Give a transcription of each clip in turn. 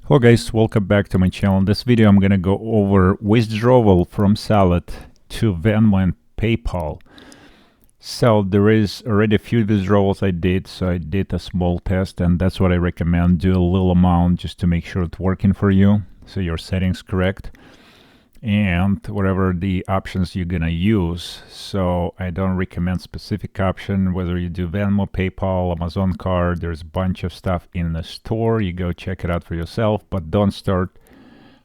Hello guys, welcome back to my channel. In this video I'm gonna go over withdrawal from SaLaD to Venmo and PayPal. So there is already a few withdrawals I did, so I did a small test and that's what I recommend. Do a little amount just to make sure it's working for you, so your settings correct, and whatever the options you're gonna use. So I don't recommend specific option, whether you do Venmo, PayPal, Amazon card. There's a bunch of stuff in the store. You go check it out for yourself, but don't start.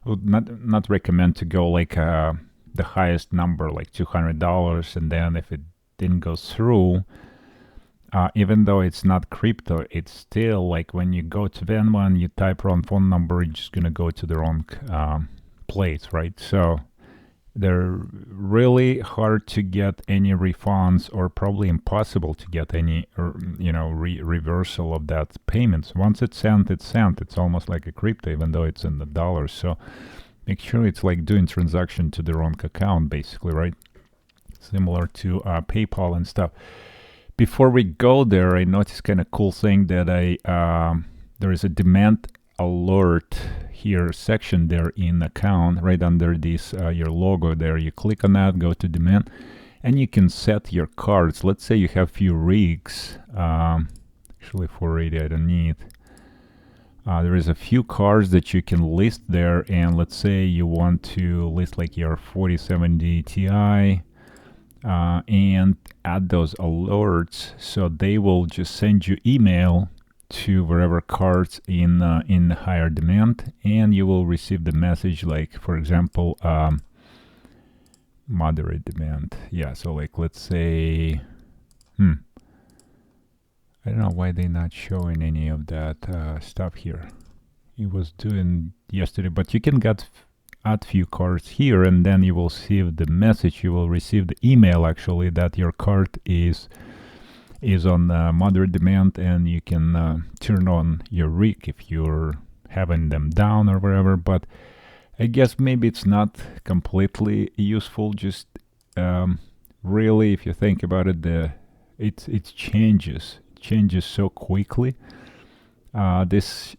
I would not recommend to go like the highest number, like $200, and then if it didn't go through, even though it's not crypto, it's still like when you go to Venmo and you type wrong phone number, you're just gonna go to the wrong place, right? So they're really hard to get any refunds, or probably impossible to get any reversal of that payments. Once it's sent, it's sent. It's almost like a crypto, even though it's in the dollars. So make sure it's like doing transaction to the wrong account, basically, right? Similar to PayPal and stuff. Before we go there, I noticed kind of cool thing that there is a demand alert here section there in account, right under this your logo there. You click on that, go to demand, and you can set your cards. Let's say you have few rigs, actually 480 I don't need. There is a few cards that you can list there, and let's say you want to list like your 4070 Ti, and add those alerts, so they will just send you email to wherever cards in higher demand, and you will receive the message, like for example moderate demand. Yeah, so like let's say I don't know why they're not showing any of that stuff here. It was doing yesterday, but you can add few cards here, and then you will see the message. You will receive the email actually that your card is on moderate demand, and you can turn on your rig if you're having them down or whatever. But I guess maybe it's not completely useful. Just really, if you think about it, it changes so quickly. This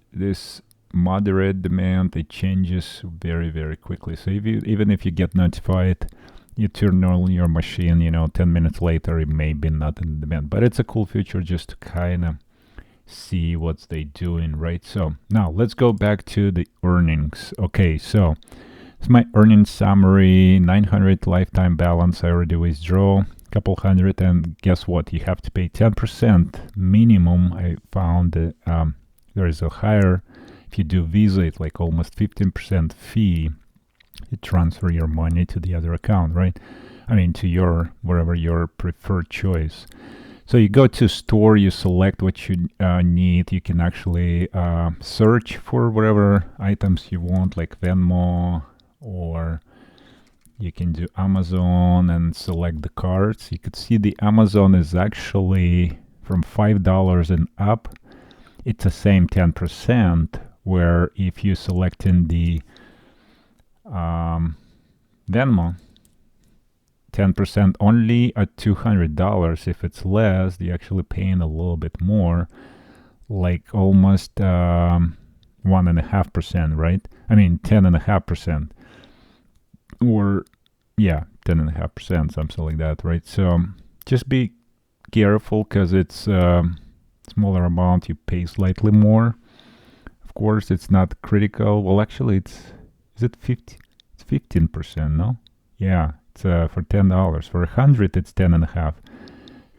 moderate demand, it changes very quickly. So even if you get notified, you turn on your machine, 10 minutes later, it may be not in demand. But it's a cool feature just to kind of see what they doing, right? So now let's go back to the earnings. Okay, so it's my earnings summary. 900 lifetime balance. I already withdraw a couple hundred, and guess what? You have to pay 10% minimum. I found that there is a higher, if you do Visa, it's like almost 15% fee. You transfer your money to the other account, right? I mean, to your, wherever your preferred choice. So you go to store, you select what you need. You can actually search for whatever items you want, like Venmo, or you can do Amazon and select the cards. You could see the Amazon is actually from $5 and up. It's the same 10%, where if you select in the Venmo, 10% only at $200. If it's less, you're actually paying a little bit more, like almost 1.5%, right? I mean 10.5%, or yeah, 10.5%, something like that, right? So just be careful, because it's smaller amount, you pay slightly more. Of course, it's not critical. Well, actually, is it 50? It's 15%, no? Yeah, it's for $10. For 100, it's 10.5.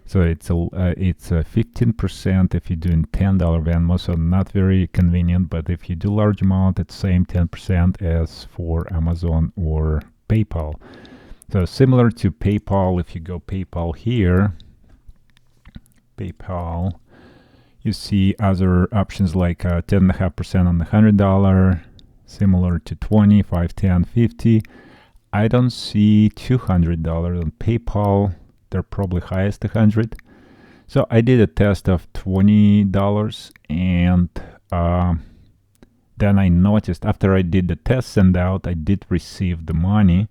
So it's 15% if you're doing $10 Venmo. So not very convenient. But if you do large amount, it's same 10% as for Amazon or PayPal. So similar to PayPal, if you go PayPal here, PayPal, you see other options like 10.5% on the $100. Similar to 20, 5, 10, 50. I don't see $200 on PayPal. They're probably highest 100. So I did a test of $20, and then I noticed after I did the test send out, I did receive the money,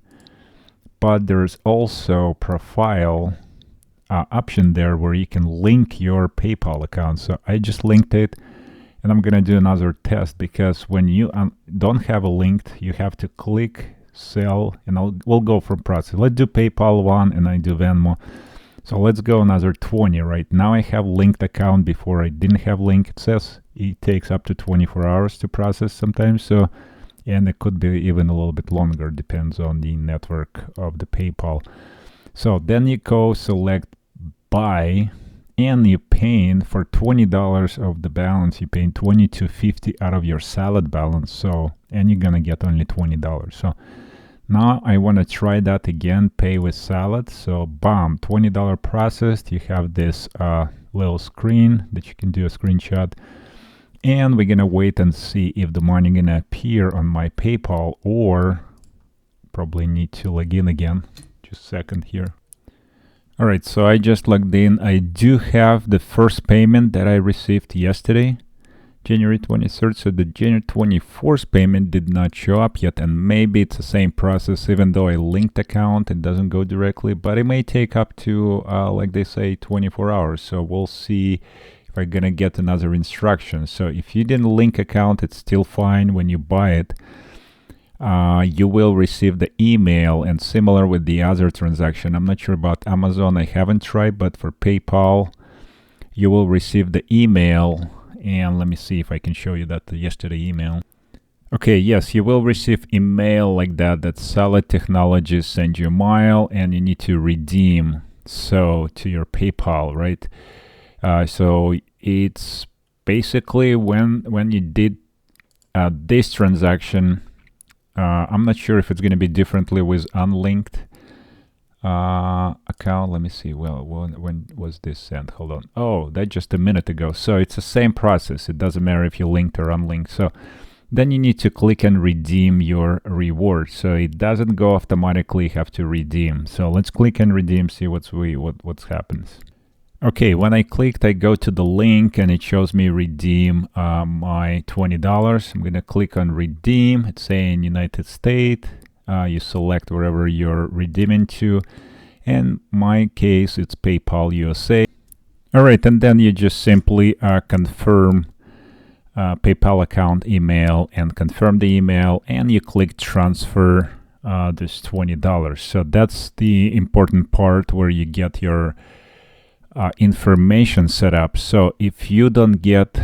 but there's also profile option there where you can link your PayPal account. So I just linked it, And I'm gonna do another test, because when you don't have a link, you have to click sell, and we'll go from process. Let's do PayPal one, and I do Venmo. So let's go another 20. Right now I have linked account. Before I didn't have link. It says it takes up to 24 hours to process sometimes. So, and it could be even a little bit longer, depends on the network of the PayPal. So then you go select buy, and you're paying for $20 of the balance. You're paying $22.50 out of your SaLaD balance. So, and you're gonna get only $20. So now I want to try that again, pay with SaLaD. So bam, $20 processed. You have this little screen that you can do a screenshot. And we're gonna wait and see if the money gonna appear on my PayPal, or probably need to log in again. Just a second here. All right, so I just logged in. I do have the first payment that I received yesterday, January 23rd. So the January 24th payment did not show up yet, and maybe it's the same process. Even though I linked account, it doesn't go directly, but it may take up to, like they say, 24 hours. So we'll see if I'm gonna get another instruction. So if you didn't link account, it's still fine. When you buy it, you will receive the email, and similar with the other transaction. I'm not sure about Amazon, I haven't tried, but for PayPal, you will receive the email. And let me see if I can show you that yesterday email. Okay, yes, you will receive email like that, that SaLaD Technologies send you a mail, and you need to redeem so to your PayPal, right? So it's basically when you did this transaction. I'm not sure if it's going to be differently with unlinked account. Let me see. Well, when was this sent? Hold on. Oh, that just a minute ago. So it's the same process. It doesn't matter if you linked or unlinked. So then you need to click and redeem your reward. So it doesn't go automatically. You have to redeem. So let's click and redeem. See what happens. Okay, when I clicked, I go to the link, and it shows me redeem my $20. I'm gonna click on redeem. It's saying United States. You select wherever you're redeeming to. In my case, it's PayPal USA. All right, and then you just simply confirm PayPal account email, and confirm the email, and you click transfer this $20. So that's the important part where you get your information set up. So if you don't get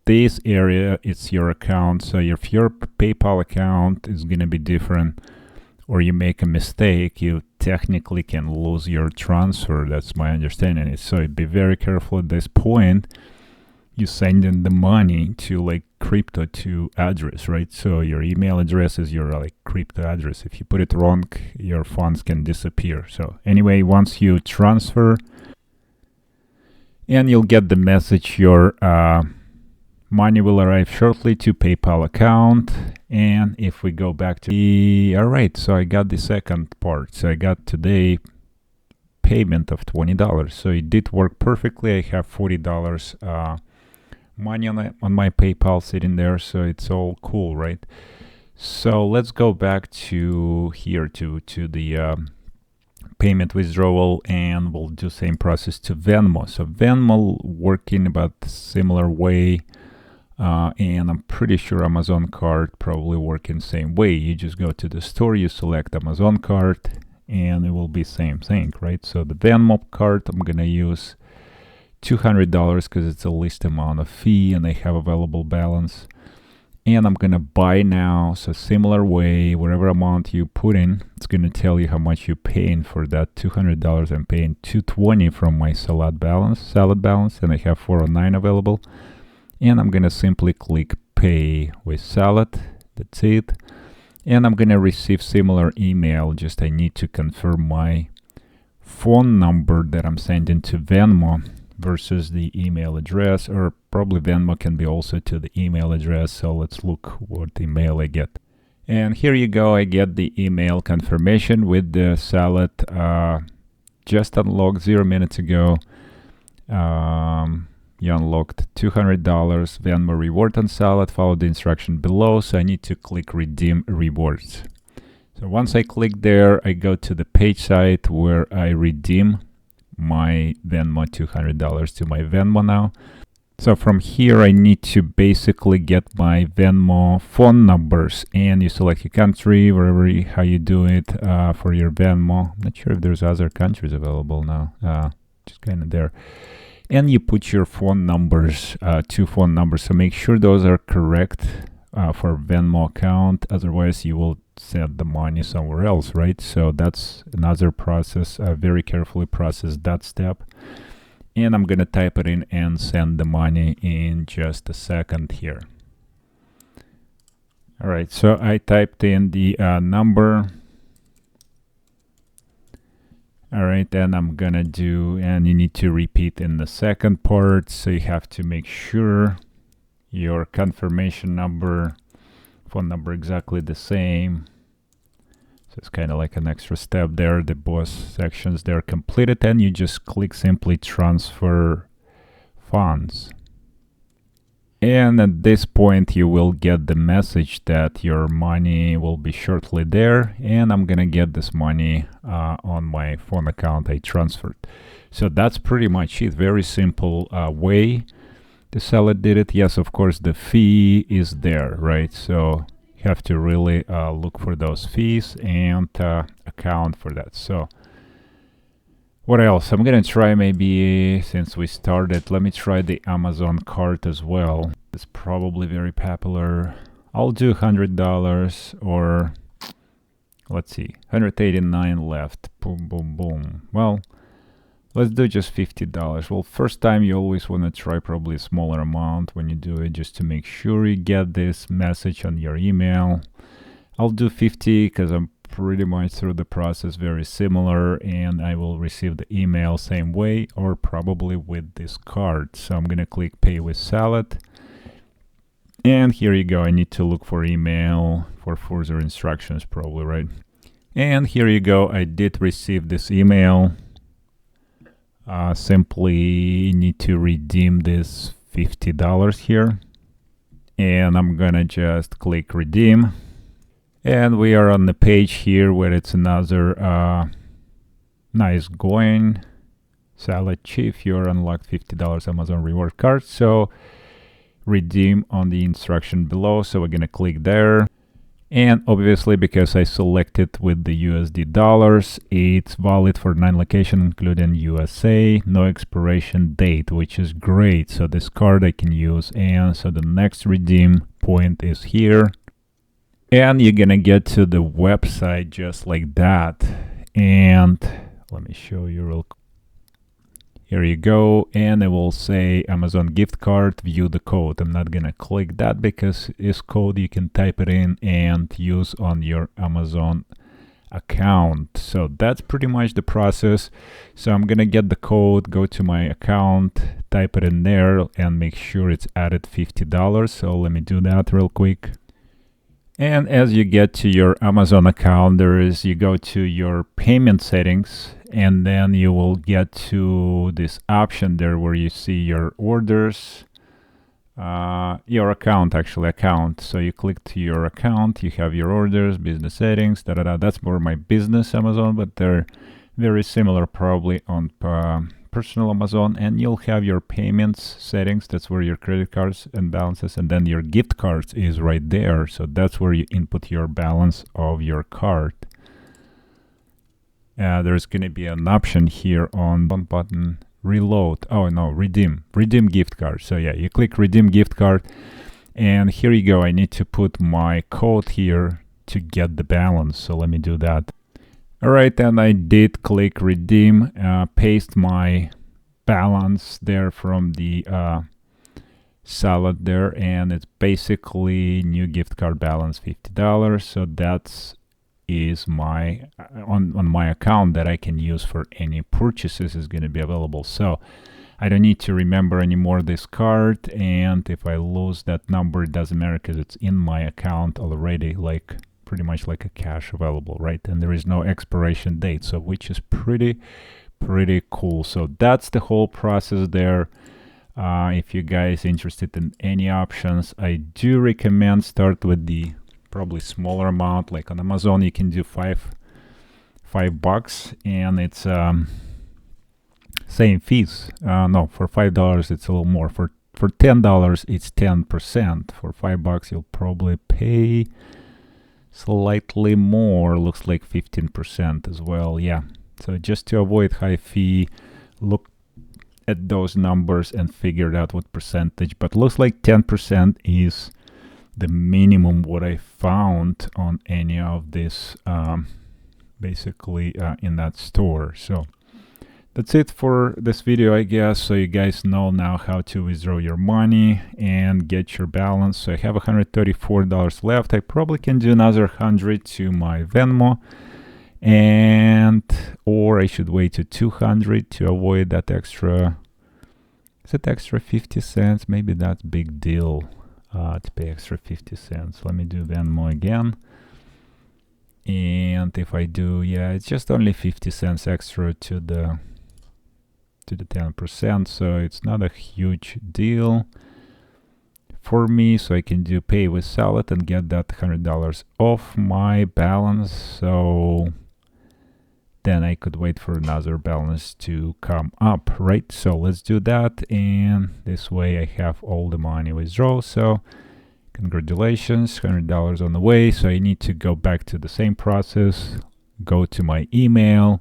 this area, it's your account. So if your PayPal account is going to be different, or you make a mistake, you technically can lose your transfer. That's my understanding. So be very careful at this point. You send in the money to like crypto to address, right? So your email address is your like crypto address. If you put it wrong, your funds can disappear. So anyway, once you transfer, and you'll get the message, your money will arrive shortly to PayPal account. And if we go back to the, all right, so I got the second part. So I got today payment of $20. So it did work perfectly. I have $40 money on my PayPal sitting there. So it's all cool, right? So let's go back to here to the payment withdrawal, and we'll do same process to Venmo. So Venmo working about similar way, and I'm pretty sure Amazon card probably working same way. You just go to the store, you select Amazon card, and it will be same thing, right? So the Venmo card, I'm gonna use $200 because it's the least amount of fee, and I have available balance. And I'm gonna buy now. So similar way, whatever amount you put in, it's gonna tell you how much you're paying for that $200. I'm paying $220 from my SaLaD balance, and I have $409 available. And I'm gonna simply click pay with SaLaD. That's it. And I'm gonna receive similar email. Just I need to confirm my phone number that I'm sending to Venmo versus the email address, or probably Venmo can be also to the email address. So let's look what email I get. And here you go, I get the email confirmation with the SaLaD just unlocked 0 minutes ago. You unlocked $200 Venmo reward on SaLaD. Follow the instruction below. So I need to click redeem rewards. So once I click there, I go to the page site where I redeem my Venmo $200 to my Venmo now. So from here, I need to basically get my Venmo phone numbers, and you select your country, how you do it for your Venmo. I'm not sure if there's other countries available now, just kind of there. And you put your phone numbers, 2 phone numbers. So make sure those are correct for Venmo account. Otherwise, you will send the money somewhere else, right? So that's another process. Very carefully process that step. And I'm going to type it in and send the money in just a second here. All right, so I typed in the number. All right, then I'm going to do, and you need to repeat in the second part. So you have to make sure your confirmation number, phone number exactly the same. So it's kind of like an extra step there. The both sections they're completed, and you just click simply transfer funds. And at this point you will get the message that your money will be shortly there, and I'm gonna get this money on my phone account I transferred. So that's pretty much it. Very simple way the SaLaD did it. Yes, of course the fee is there, right? So you have to really look for those fees and account for that. So what else? I'm gonna try, maybe since we started, let me try the Amazon cart as well. It's probably very popular. I'll do $100, or let's see, 189 left. Boom, boom, boom. Well, let's do just $50. Well, first time you always want to try probably a smaller amount when you do it, just to make sure you get this message on your email. I'll do 50 because I'm pretty much through the process very similar, and I will receive the email same way, or probably with this card. So I'm gonna click pay with SaLaD, and here you go. I need to look for email for further instructions probably, right? And here you go. I did receive this email. Simply need to redeem this $50 here, and I'm gonna just click redeem. And we are on the page here where it's another nice coin. SaLaD Chief, you're unlocked $50 Amazon reward card. So redeem on the instruction below. So we're gonna click there. And obviously, because I selected with the USD dollars, it's valid for 9 locations, including USA, no expiration date, which is great. So this card I can use. And so the next redeem point is here. And you're gonna get to the website just like that. And let me show you real quick. Here you go, and it will say Amazon gift card, view the code. I'm not gonna click that because this code you can type it in and use on your Amazon account. So that's pretty much the process. So I'm gonna get the code, go to my account, type it in there, and make sure it's added $50. So let me do that real quick. And as you get to your Amazon account, you go to your payment settings, and then you will get to this option there where you see your orders, your account. So you click to your account, you have your orders, business settings, That's more my business Amazon, but they're very similar probably on personal Amazon. And you'll have your payments settings. That's where your credit cards and balances, and then your gift cards is right there. So that's where you input your balance of your card. There's going to be an option here on one button, reload. Oh no, redeem gift card. So yeah, you click redeem gift card, and here you go. I need to put my code here to get the balance. So let me do that. All right, and I did click redeem, paste my balance there from the SaLaD there, and it's basically new gift card balance $50. So that's is my on my account that I can use for any purchases is going to be available. So I don't need to remember anymore this card, and if I lose that number, it doesn't matter because it's in my account already, like pretty much like a cash available, right? And there is no expiration date, so which is pretty cool. So that's the whole process there. If you guys interested in any options, I do recommend start with the probably smaller amount. Like on Amazon you can do $5, and it's same fees. No, for $5 it's a little more. For for $10 it's 10%. For $5 you'll probably pay slightly more, looks like 15% as well. Yeah, so just to avoid high fee, look at those numbers and figure out what percentage, but looks like 10% is the minimum what I found on any of this basically in that store. So that's it for this video, I guess. So you guys know now how to withdraw your money and get your balance. So I have $134 left. I probably can do another 100 to my Venmo, and or I should wait to 200 to avoid that extra. Is it extra 50 cents? Maybe that's big deal to pay extra 50 cents. Let me do Venmo again. And if I do, yeah, it's just only 50 cents extra to the 10%, so it's not a huge deal for me. So I can do pay with SaLaD and get that $100 off my balance. So then I could wait for another balance to come up, right? So let's do that, and this way I have all the money withdraw. So congratulations, $100 on the way. So I need to go back to the same process, go to my email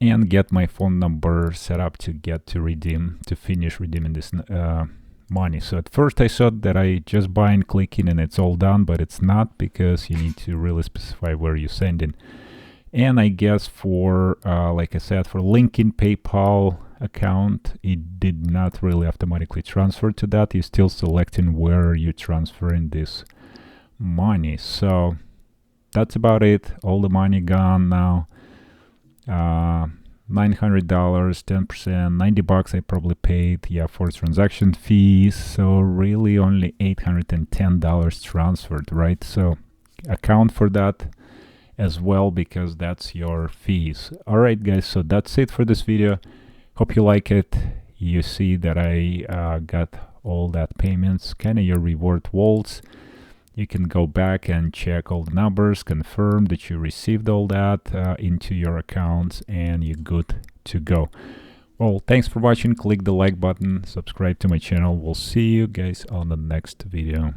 and get my phone number set up to get to redeem, to finish redeeming this money. So at first I thought that I just buy and click in and it's all done, but it's not, because you need to really specify where you send in. And I guess for, like I said, for linking PayPal account, it did not really automatically transfer to that. You're still selecting where you're transferring this money. So that's about it. All the money gone now. $900, 10%, $90 I probably paid, yeah, for transaction fees. So really only $810 transferred, right? So account for that as well, because that's your fees. All right, guys, so that's it for this video. Hope you like it. You see that I got all that payments, kind of your reward vaults. You can go back and check all the numbers, confirm that you received all that into your accounts, and you're good to go. Well, thanks for watching. Click the like button, subscribe to my channel. We'll see you guys on the next video.